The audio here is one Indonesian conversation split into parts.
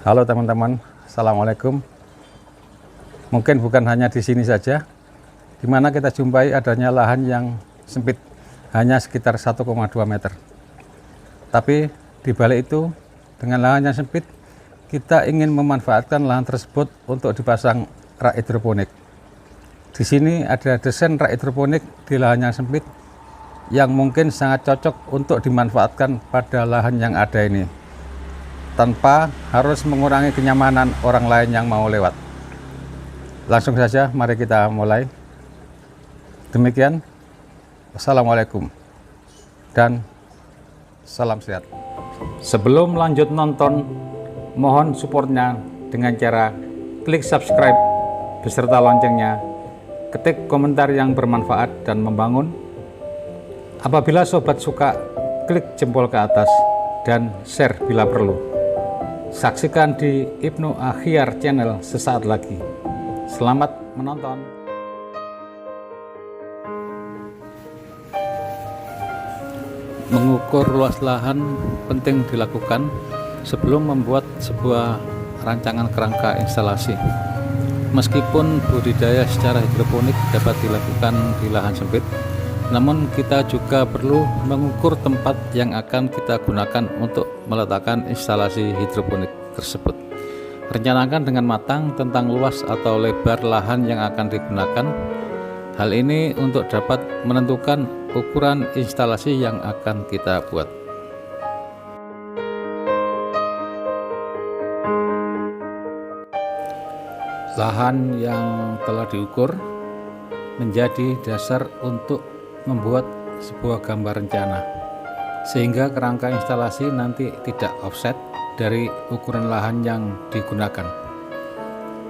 Halo teman-teman, Assalamualaikum. Mungkin bukan hanya di sini saja, di mana kita jumpai adanya lahan yang sempit, hanya sekitar 1,2 meter. Tapi di balik itu, dengan lahan yang sempit, kita ingin memanfaatkan lahan tersebut untuk dipasang rak hidroponik. Di sini ada desain rak hidroponik di lahan yang sempit, yang mungkin sangat cocok untuk dimanfaatkan pada lahan yang ada ini, tanpa harus mengurangi kenyamanan orang lain yang mau lewat. Langsung saja, mari kita mulai. Demikian, Wassalamualaikum dan salam sehat. Sebelum lanjut nonton, mohon supportnya dengan cara klik subscribe beserta loncengnya, ketik komentar yang bermanfaat dan membangun. Apabila sobat suka, klik jempol ke atas dan share bila perlu. Saksikan di Ibnu Akhyar Channel sesaat lagi. Selamat menonton. Mengukur luas lahan penting dilakukan sebelum membuat sebuah rancangan kerangka instalasi. Meskipun budidaya secara hidroponik dapat dilakukan di lahan sempit, namun kita juga perlu mengukur tempat yang akan kita gunakan untuk meletakkan instalasi hidroponik tersebut. Rencanakan dengan matang tentang luas atau lebar lahan yang akan digunakan. Hal ini untuk dapat menentukan ukuran instalasi yang akan kita buat. Lahan yang telah diukur menjadi dasar untuk membuat sebuah gambar rencana, sehingga kerangka instalasi nanti tidak offset dari ukuran lahan yang digunakan.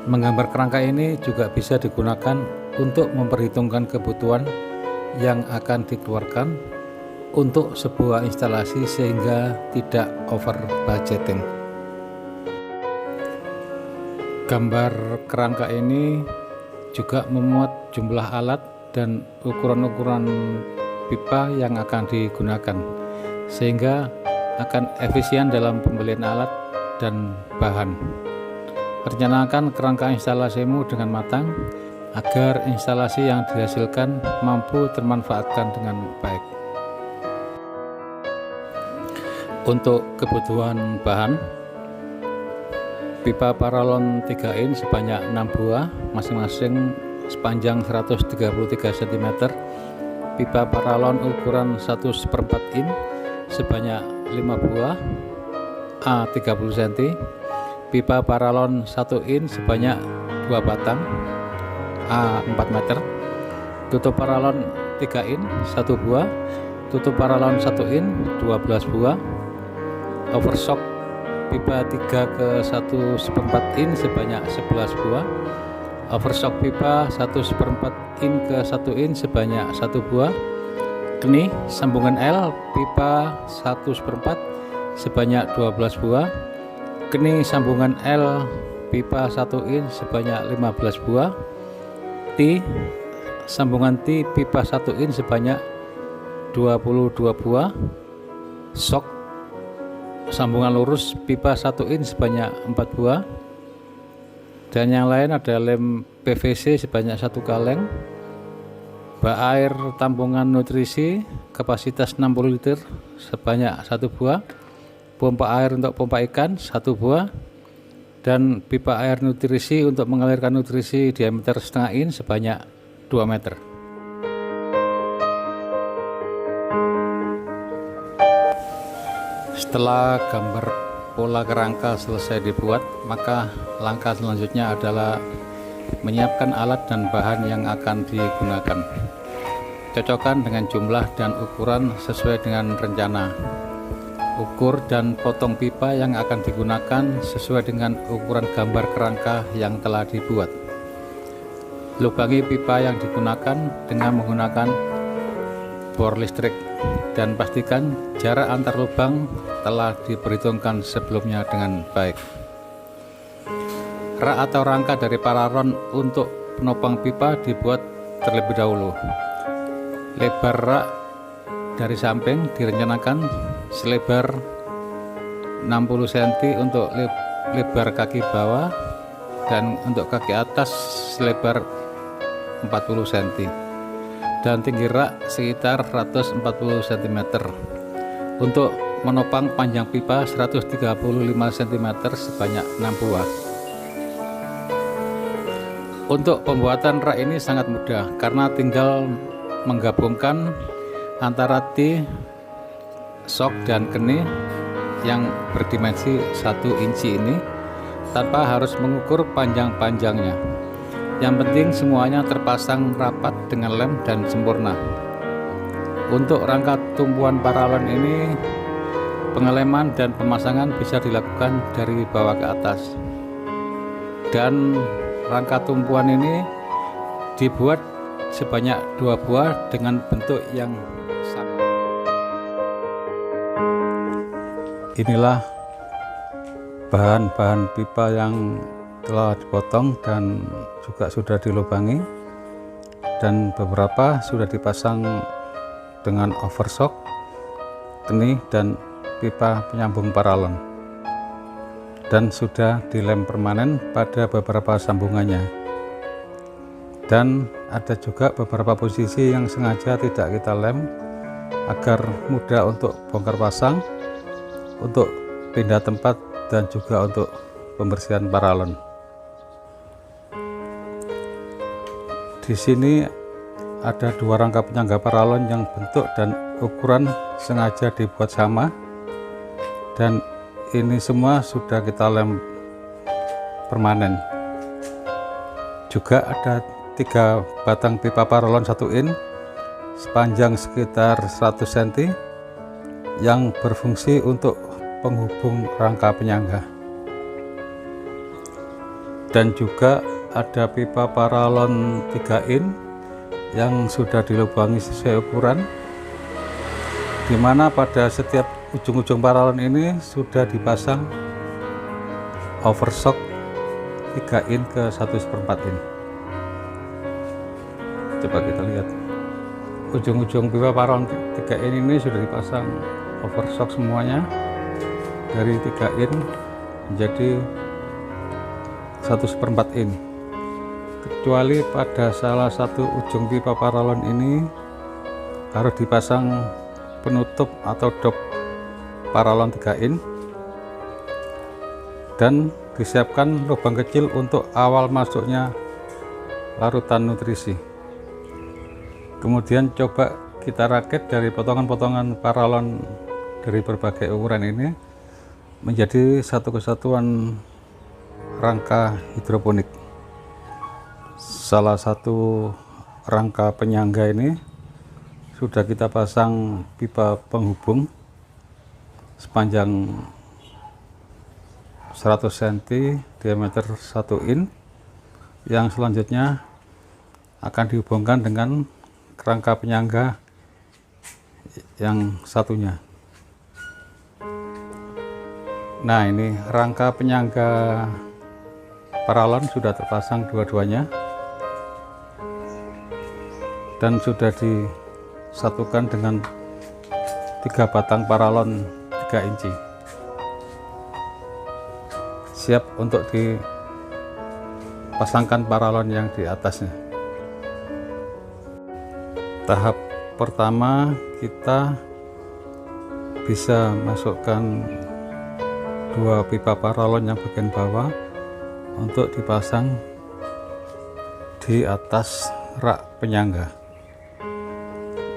Menggambar kerangka ini juga bisa digunakan untuk memperhitungkan kebutuhan yang akan dikeluarkan untuk sebuah instalasi sehingga tidak over budgeting. Gambar kerangka ini juga memuat jumlah alat dan ukuran-ukuran pipa yang akan digunakan, sehingga akan efisien dalam pembelian alat dan bahan. Rencanakan kerangka instalasimu dengan matang agar instalasi yang dihasilkan mampu termanfaatkan dengan baik. Untuk kebutuhan bahan, pipa paralon 3 in sebanyak 6 buah, masing-masing sepanjang 133 cm, pipa paralon ukuran 1/4 in sebanyak 5 buah A 30 cm, pipa paralon 1 in sebanyak 2 batang A 4 meter, tutup paralon 3 in 1 buah, tutup paralon 1 in 12 buah, overshock pipa 3 ke 1/4 in sebanyak 11 buah, overshock pipa 1/4 in ke 1 in sebanyak 1 buah, keni sambungan L pipa 1/4 sebanyak 12 buah, keni sambungan L pipa 1 in sebanyak 15 buah, T sambungan T pipa 1 in sebanyak 22 buah, shock sambungan lurus pipa 1 in sebanyak 4 buah, dan yang lain ada lem PVC sebanyak 1 kaleng, bak air tampungan nutrisi kapasitas 60 liter sebanyak 1 buah, pompa air untuk pompa ikan 1 buah, dan pipa air nutrisi untuk mengalirkan nutrisi diameter setengah in sebanyak 2 meter. Setelah gambar pola kerangka selesai dibuat, maka langkah selanjutnya adalah menyiapkan alat dan bahan yang akan digunakan. Cocokkan dengan jumlah dan ukuran sesuai dengan rencana. Ukur dan potong pipa yang akan digunakan sesuai dengan ukuran gambar kerangka yang telah dibuat. Lubangi pipa yang digunakan dengan menggunakan bor listrik, dan pastikan jarak antar lubang telah diperhitungkan sebelumnya dengan baik. Rak atau rangka dari paralon untuk penopang pipa dibuat terlebih dahulu. Lebar rak dari samping direncanakan selebar 60 cm untuk lebar kaki bawah dan untuk kaki atas selebar 40 cm dan tinggi rak sekitar 140 cm. Untuk menopang panjang pipa 135 cm sebanyak 6 buah. Untuk pembuatan rak ini sangat mudah karena tinggal menggabungkan antara T, sok dan keni yang berdimensi 1 inci ini tanpa harus mengukur panjang-panjangnya. Yang penting semuanya terpasang rapat dengan lem dan sempurna. Untuk rangka tumpuan paralon ini, pengeleman dan pemasangan bisa dilakukan dari bawah ke atas. Dan rangka tumpuan ini dibuat sebanyak 2 buah dengan bentuk yang sama. Inilah bahan-bahan pipa yang telah dipotong dan juga sudah dilubangi, dan beberapa sudah dipasang dengan overshock, keni dan pipa penyambung paralon, dan sudah dilem permanen pada beberapa sambungannya. Dan ada juga beberapa posisi yang sengaja tidak kita lem agar mudah untuk bongkar pasang, untuk pindah tempat, dan juga untuk pembersihan paralon. Di sini ada 2 rangka penyangga paralon yang bentuk dan ukuran sengaja dibuat sama, dan ini semua sudah kita lem permanen. Juga ada 3 batang pipa paralon 1 in sepanjang sekitar 100 cm yang berfungsi untuk penghubung rangka penyangga. Dan juga ada pipa paralon 3 in yang sudah dilubangi sesuai ukuran, di mana pada setiap ujung-ujung paralon ini sudah dipasang overshock 3 in ke 1/4 in. Coba kita lihat, ujung-ujung pipa paralon 3 in ini sudah dipasang overshock semuanya dari 3 in menjadi 1/4 in, kecuali pada salah satu ujung pipa paralon ini harus dipasang penutup atau dop paralon 3 in dan disiapkan lubang kecil untuk awal masuknya larutan nutrisi. Kemudian coba kita rakit dari potongan-potongan paralon dari berbagai ukuran ini menjadi satu kesatuan rangka hidroponik. Salah satu rangka penyangga ini sudah kita pasang pipa penghubung sepanjang 100 cm diameter 1 in yang selanjutnya akan dihubungkan dengan rangka penyangga yang satunya. Nah, ini rangka penyangga paralon sudah terpasang dua-duanya dan sudah disatukan dengan 3 batang paralon 3 inci, siap untuk dipasangkan paralon yang di atasnya. Tahap pertama kita bisa masukkan 2 pipa paralon yang bagian bawah untuk dipasang di atas rak penyangga.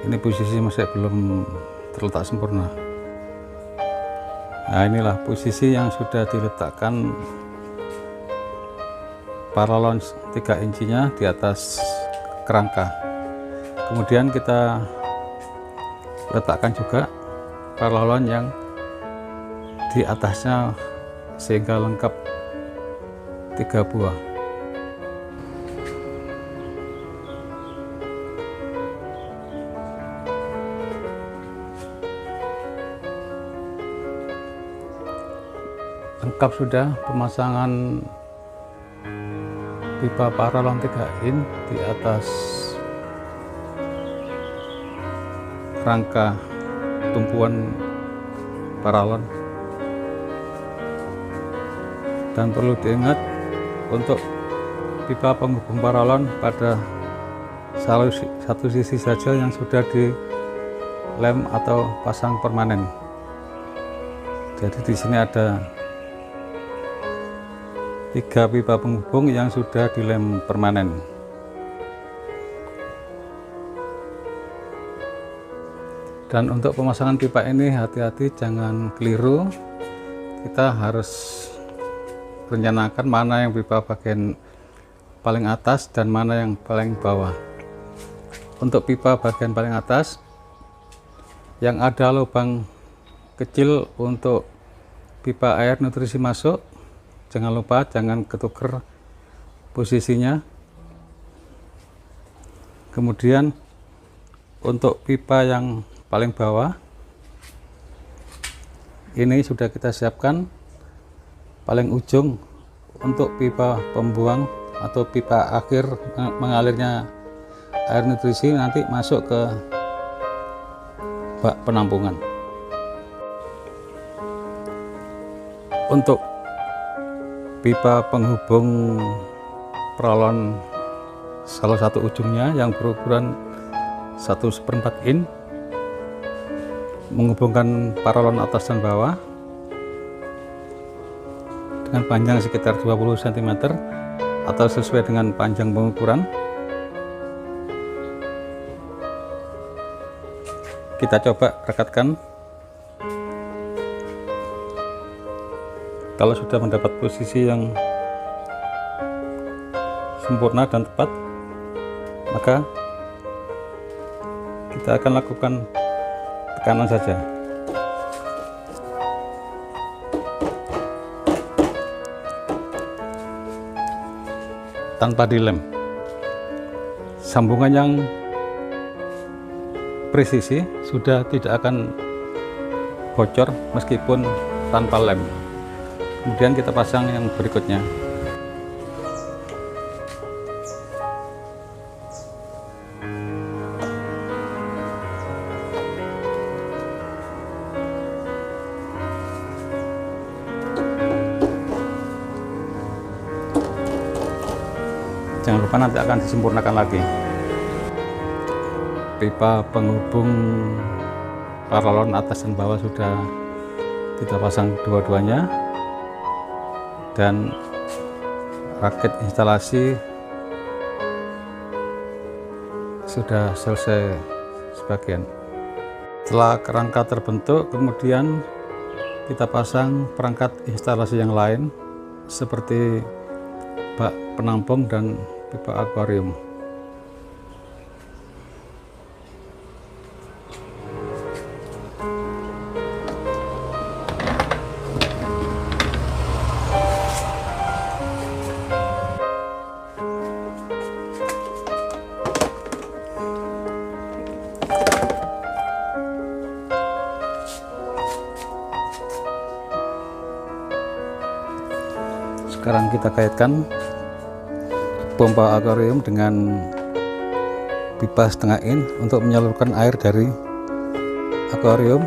Ini posisi masih belum terletak sempurna. Nah, inilah posisi yang sudah diletakkan paralon 3 incinya di atas kerangka. Kemudian kita letakkan juga paralon yang di atasnya sehingga lengkap 3 buah. Lengkap sudah pemasangan pipa paralon 3 in di atas rangka tumpuan paralon. Dan perlu diingat, untuk pipa penghubung paralon pada satu sisi saja yang sudah dilem atau pasang permanen. Jadi di sini ada 3 pipa penghubung yang sudah dilem permanen. Dan untuk pemasangan pipa ini hati-hati, jangan keliru. Kita harus rencanakan mana yang pipa bagian paling atas dan mana yang paling bawah. Untuk pipa bagian paling atas yang ada lubang kecil untuk pipa air nutrisi masuk, jangan lupa jangan ketuker posisinya. Kemudian untuk pipa yang paling bawah ini sudah kita siapkan paling ujung untuk pipa pembuang atau pipa akhir mengalirnya air nutrisi nanti masuk ke bak penampungan. Untuk pipa penghubung paralon salah satu ujungnya yang berukuran 1/4 in menghubungkan paralon atas dan bawah dengan panjang sekitar 20 cm atau sesuai dengan panjang pengukuran. Kita coba rekatkan. Kalau sudah mendapat posisi yang sempurna dan tepat, maka kita akan lakukan tekanan saja. Tanpa dilem. Sambungan yang presisi sudah tidak akan bocor meskipun tanpa lem. Kemudian kita pasang yang berikutnya. Jangan lupa nanti akan disempurnakan lagi. Pipa penghubung paralon atas dan bawah sudah kita pasang dua-duanya, dan rakit instalasi sudah selesai sebagian. Setelah kerangka terbentuk, kemudian kita pasang perangkat instalasi yang lain seperti bak penampung dan pipa akuarium. Sekarang kita kaitkan pompa akuarium dengan pipa setengah in untuk menyalurkan air dari akuarium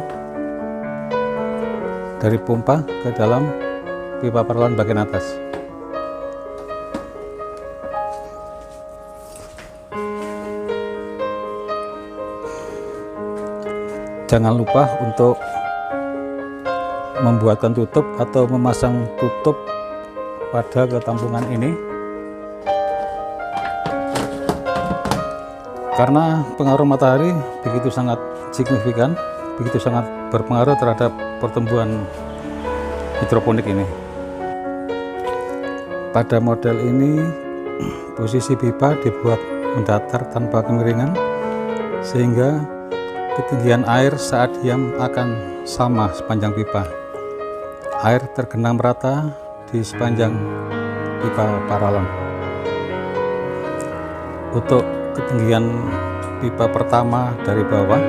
dari pompa ke dalam pipa paralon bagian atas. Jangan lupa untuk membuatkan tutup atau memasang tutup pada ketampungan ini, karena pengaruh matahari begitu sangat signifikan, begitu sangat berpengaruh terhadap pertumbuhan hidroponik ini. Pada model ini posisi pipa dibuat mendatar tanpa kemiringan, sehingga ketinggian air saat diam akan sama sepanjang pipa. Air tergenang merata di sepanjang pipa paralon. Untuk ketinggian pipa pertama dari bawah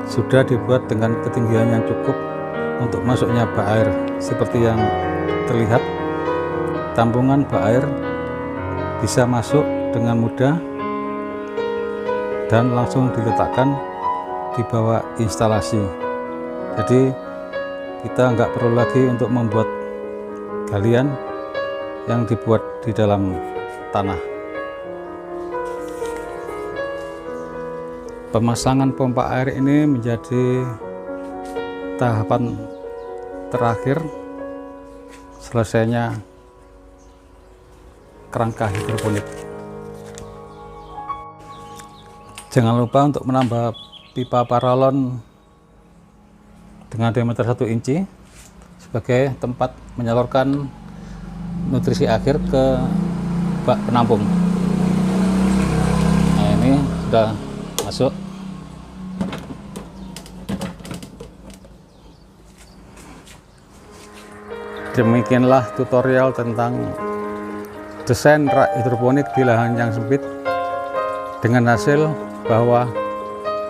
sudah dibuat dengan ketinggian yang cukup untuk masuknya bak air. Seperti yang terlihat, tampungan bak air bisa masuk dengan mudah dan langsung diletakkan di bawah instalasi. Jadi kita nggak perlu lagi untuk membuat galian yang dibuat di dalam tanah. Pemasangan pompa air ini menjadi tahapan terakhir selesainya kerangka hidroponik. Jangan lupa untuk menambah pipa paralon dengan diameter 1 inci sebagai tempat menyalurkan nutrisi akhir ke bak penampung. Nah, ini sudah masuk. Demikianlah tutorial tentang desain rak hidroponik di lahan yang sempit, dengan hasil bahwa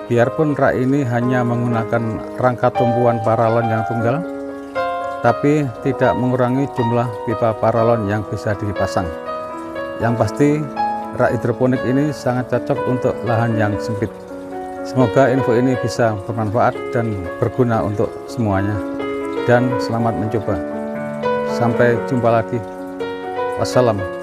biarpun rak ini hanya menggunakan rangka tumpuan paralon yang tunggal, tapi tidak mengurangi jumlah pipa paralon yang bisa dipasang. Yang pasti rak hidroponik ini sangat cocok untuk lahan yang sempit. Semoga info ini bisa bermanfaat dan berguna untuk semuanya, dan selamat mencoba. Sampai jumpa lagi. Wassalam.